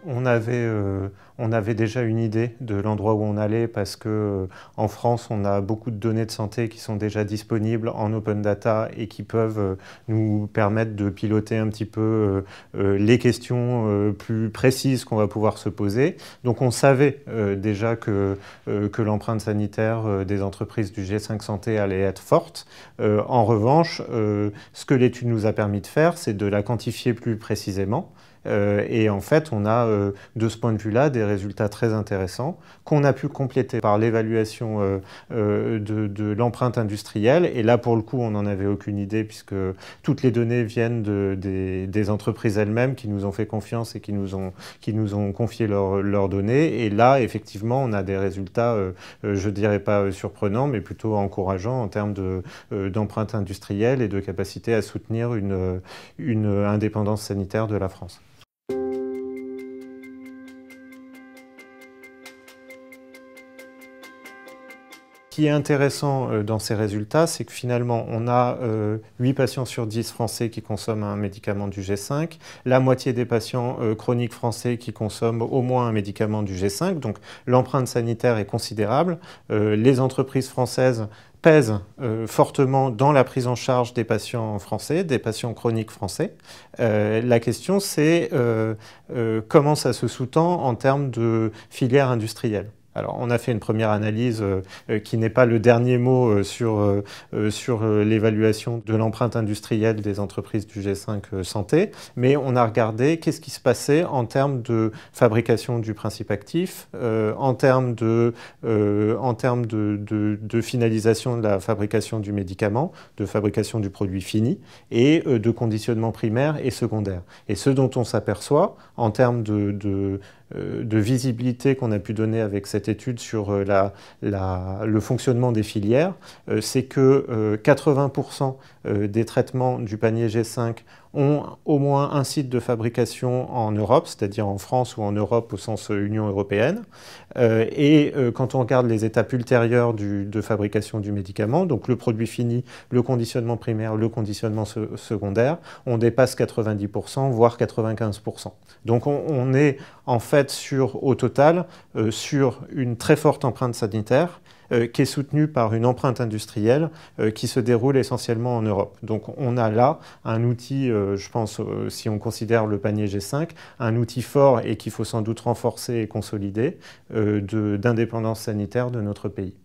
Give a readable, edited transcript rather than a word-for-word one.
on avait déjà une idée de l'endroit où on allait parce que en France, on a beaucoup de données de santé qui sont déjà disponibles en open data et qui peuvent nous permettre de piloter un petit peu les questions plus précises qu'on va pouvoir se poser. Donc on savait déjà que l'empreinte sanitaire des entreprises du G5 Santé allait être forte. En revanche, ce que l'étude nous a permis de faire, c'est de la quantifier plus précisément. Et en fait, on a de ce point de vue-là des résultats très intéressants qu'on a pu compléter par l'évaluation de l'empreinte industrielle. Et là, pour le coup, on n'en avait aucune idée puisque toutes les données viennent des entreprises elles-mêmes qui nous ont fait confiance et qui nous ont confié leurs données. Et là, effectivement, on a des résultats, je ne dirais pas surprenants, mais plutôt encourageants en termes d'empreinte industrielle et de capacité à soutenir une indépendance sanitaire de la France. Ce qui est intéressant dans ces résultats, c'est que finalement, on a 8 patients sur 10 français qui consomment un médicament du G5, la moitié des patients chroniques français qui consomment au moins un médicament du G5, donc l'empreinte sanitaire est considérable. Les entreprises françaises pèsent fortement dans la prise en charge des patients français, des patients chroniques français. La question, c'est comment ça se sous-tend en termes de filière industrielle. Alors, on a fait une première analyse qui n'est pas le dernier mot sur l'évaluation de l'empreinte industrielle des entreprises du G5 Santé, mais on a regardé qu'est-ce qui se passait en termes de fabrication du principe actif, en termes de finalisation de la fabrication du médicament, de fabrication du produit fini, et de conditionnement primaire et secondaire. Et ce dont on s'aperçoit en termes de visibilité qu'on a pu donner avec cette étude sur le fonctionnement des filières, c'est que 80% des traitements du panier G5 ont au moins un site de fabrication en Europe, c'est-à-dire en France ou en Europe au sens Union européenne. Quand on regarde les étapes ultérieures de fabrication du médicament, donc le produit fini, le conditionnement primaire, le conditionnement secondaire, on dépasse 90%, voire 95%. Donc on est en fait au total sur une très forte empreinte sanitaire qui est soutenue par une empreinte industrielle qui se déroule essentiellement en Europe. Donc on a là un outil, je pense, si on considère le panier G5, un outil fort et qu'il faut sans doute renforcer et consolider d'indépendance sanitaire de notre pays.